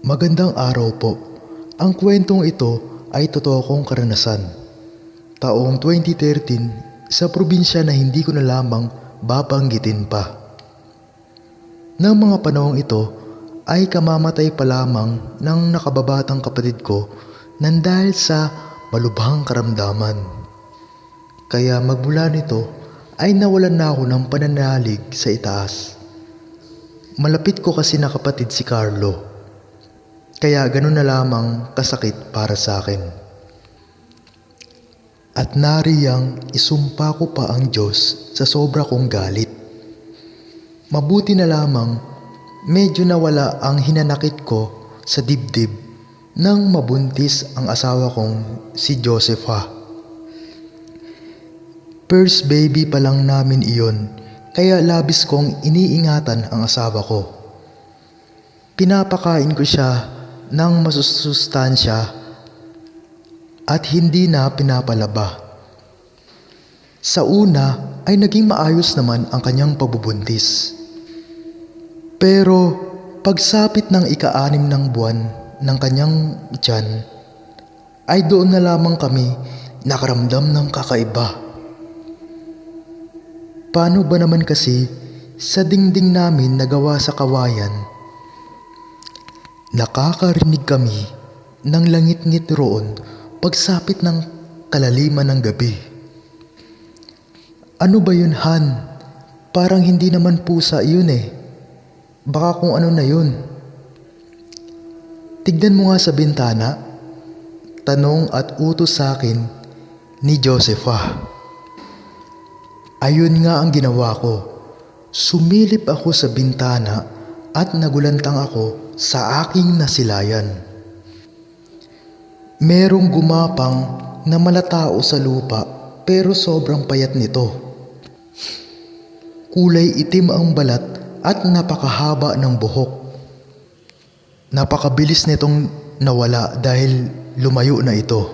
Magandang araw po. Ang kwentong ito ay totoo kong karanasan. Taong 2013 sa probinsya na hindi ko na lamang babanggitin pa. Nang mga panahong ito ay kamamatay pa lamang ng nakababatang kapatid ko nang dahil sa malubhang karamdaman. Kaya magmula nito ay nawalan na ako ng pananalig sa itaas. Malapit ko kasi na kapatid si Carlo. Kaya ganun na lamang kasakit para sa akin. At nariyang isumpa ko pa ang Diyos sa sobra kong galit. Mabuti na lamang medyo nawala ang hinanakit ko sa dibdib nang mabuntis ang asawa kong si Josefa. First baby pa lang namin iyon, kaya labis kong iniingatan ang asawa ko. Pinapakain ko siya ng masusustansya at hindi na pinapalaba. Sa una ay naging maayos naman ang kanyang pagbubuntis. Pero pagsapit ng ika-6 ng buwan ng kanyang tiyan, ay doon na lamang kami nakaramdam ng kakaiba. Paano ba naman kasi sa dingding namin na gawa sa kawayan, nakakarinig kami ng langit-ngit roon pagsapit ng kalaliman ng gabi. Ano ba yun, Han? Parang hindi naman pusa yun eh. Baka kung ano na yun. Tignan mo nga sa bintana. Tanong at utos sa akin ni Josefa. Ayun nga ang ginawa ko. Sumilip ako sa bintana at nagulantang ako sa aking nasilayan. Merong gumapang na malatao sa lupa pero sobrang payat nito. Kulay itim ang balat at napakahaba ng buhok. Napakabilis nitong nawala dahil lumayo na ito.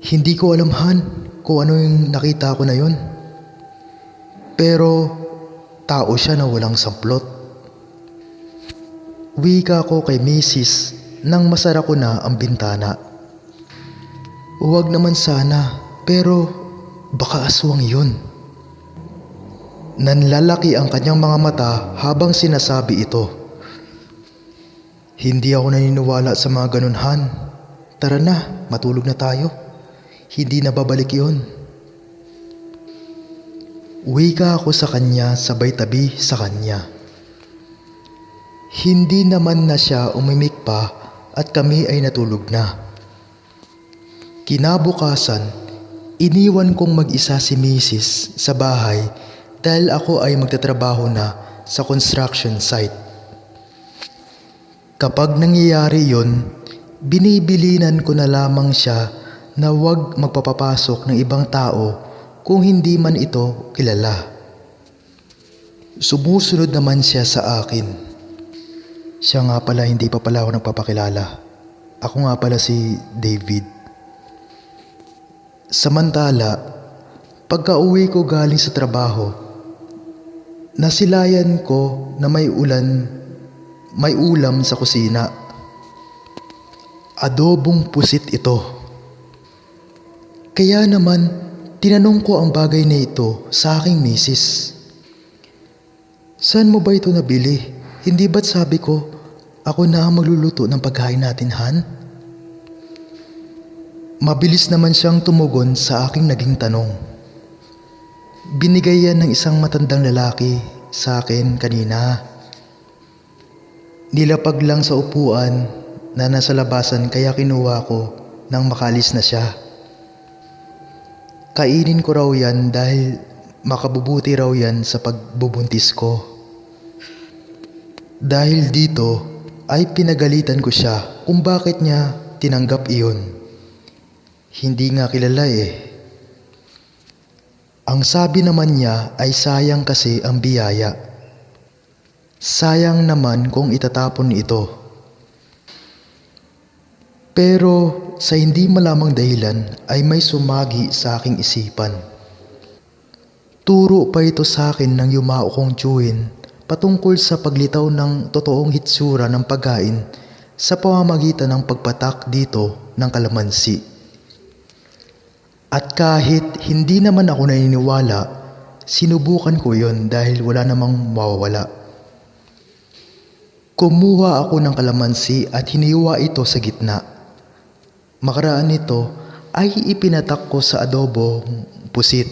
Hindi ko alam, Han, kung ano yung nakita ko na yun. Pero tao siya na walang samplot. Wika ko kay Mrs. nang masara ko na ang bintana. Huwag naman sana, pero baka aswang yun. Nanlalaki ang kanyang mga mata habang sinasabi ito. Hindi ako naniniwala sa mga ganun, Han. Tara na, matulog na tayo. Hindi na babalik yun. Wika ako sa kanya sabay tabi sa kanya. Hindi naman na siya umimik pa at kami ay natulog na. Kinabukasan, iniwan kong mag-isa si Mrs. sa bahay dahil ako ay magtatrabaho na sa construction site. Kapag nangyayari yon, binibilinan ko na lamang siya na huwag magpapapasok ng ibang tao kung hindi man ito kilala. Sumusunod naman siya sa akin. Siya nga pala, hindi pa pala ako nagpapakilala. Ako nga pala si David. Samantala, pagka uwi ko galing sa trabaho, nasilayan ko na may ulam sa kusina. Adobong pusit ito. Kaya naman, tinanong ko ang bagay na ito sa aking misis. Saan mo ba ito nabili? Hindi ba't sabi ko, ako na ang magluluto ng pagkain natin, Han? Mabilis naman siyang tumugon sa aking naging tanong. Binigay yan ng isang matandang lalaki sa akin kanina. Nilapag lang sa upuan na nasa labasan kaya kinuha ko nang makalis na siya. Kainin ko raw yan dahil makabubuti raw yan sa pagbubuntis ko. Dahil dito ay pinagalitan ko siya kung bakit niya tinanggap iyon. Hindi nga kilala eh. Ang sabi naman niya ay sayang kasi ang biyaya. Sayang naman kung itatapon ito. Pero sa hindi malamang dahilan ay may sumagi sa aking isipan. Turo pa ito sa akin ng yumao kong tiyuhin patungkol sa paglitaw ng totoong hitsura ng pagkain sa pamamagitan ng pagpatak dito ng kalamansi. At kahit hindi naman ako naniniwala, sinubukan ko yon dahil wala namang mawawala. Kumuha ako ng kalamansi at hiniwa ito sa gitna. Makaraan nito ay ipinatak ko sa adobong pusit.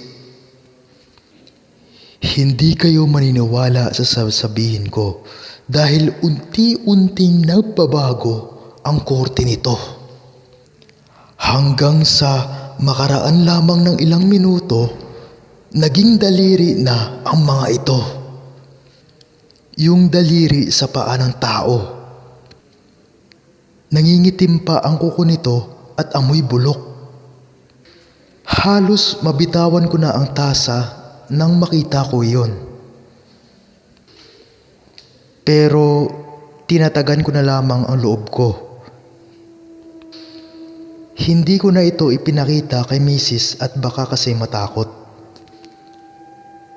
Hindi kayo maniniwala sa sasabihin ko dahil unti-unting nagbabago ang korte nito. Hanggang sa makaraan lamang ng ilang minuto, naging daliri na ang mga ito. Yung daliri sa paa ng tao. Nangingitim pa ang kuko nito at amoy bulok. Halos mabitawan ko na ang tasa nang makita ko iyon. Pero tinatagan ko na lamang ang loob ko. Hindi ko na ito ipinakita kay Mrs. at baka kasi matakot.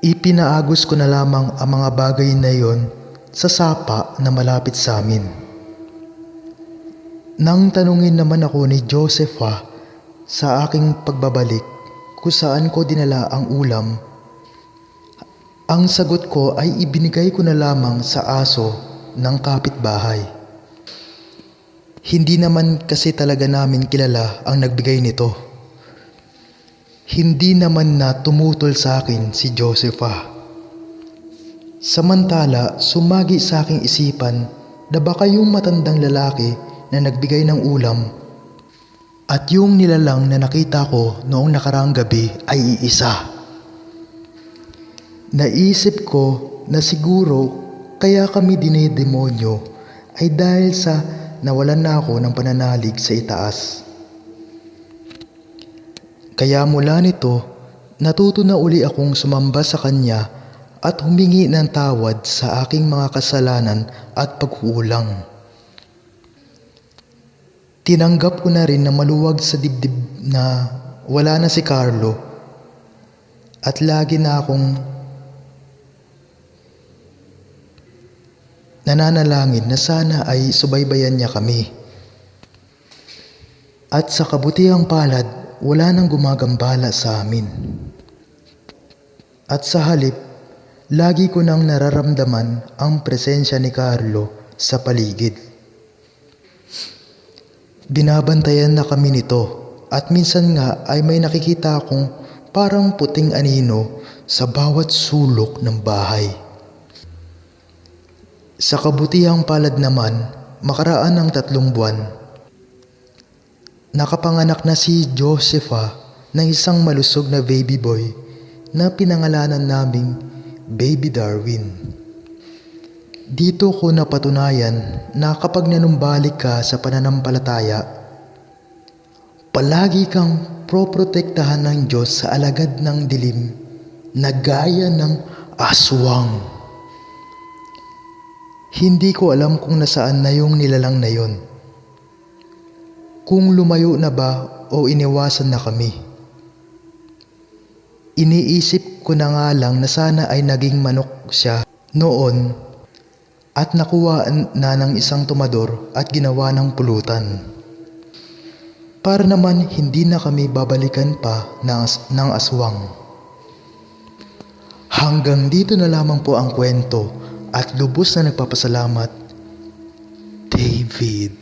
Ipinaagos ko na lamang ang mga bagay na iyon sa sapa na malapit sa amin. Nang tanungin naman ako ni Josepha sa aking pagbabalik kung saan ko dinala ang ulam, ang sagot ko ay ibinigay ko na lamang sa aso ng kapitbahay. Hindi naman kasi talaga namin kilala ang nagbigay nito. Hindi naman na tumutol sa akin si Josepha. Samantala, sumagi sa aking isipan na baka yung matandang lalaki na nagbigay ng ulam at yung nilalang na nakita ko noong nakaraang gabi ay iisa. Naisip ko na siguro kaya kami dinidemonyo ay dahil sa nawalan na ako ng pananalig sa itaas. Kaya mula nito, natuto na uli akong sumamba sa kanya at humingi ng tawad sa aking mga kasalanan at pagkukulang. Tinanggap ko na rin na maluwag sa dibdib na wala na si Carlo at lagi na akong nananalangin na sana ay subaybayan niya kami. At sa kabutihang palad, wala nang gumagambala sa amin. At sa halip, lagi ko nang nararamdaman ang presensya ni Carlo sa paligid. Binabantayan na kami nito at minsan nga ay may nakikita akong parang puting anino sa bawat sulok ng bahay. Sa kabutihang palad naman, makaraan ng 3 buwan, nakapanganak na si Josepha ng isang malusog na baby boy na pinangalanan naming Baby Darwin. Dito ko napatunayan na kapag nanumbalik ka sa pananampalataya, palagi kang proprotektahan ng Diyos sa alagad ng dilim na gaya ng aswang. Hindi ko alam kung nasaan na yung nilalang na yon. Kung lumayo na ba o iniwasan na kami. Iniisip ko na nga lang na sana ay naging manok siya noon at nakuha na ng isang tumador at ginawa ng pulutan. Para naman hindi na kami babalikan pa ng aswang. Hanggang dito na lamang po ang kwento. At lubos na nagpapasalamat, David.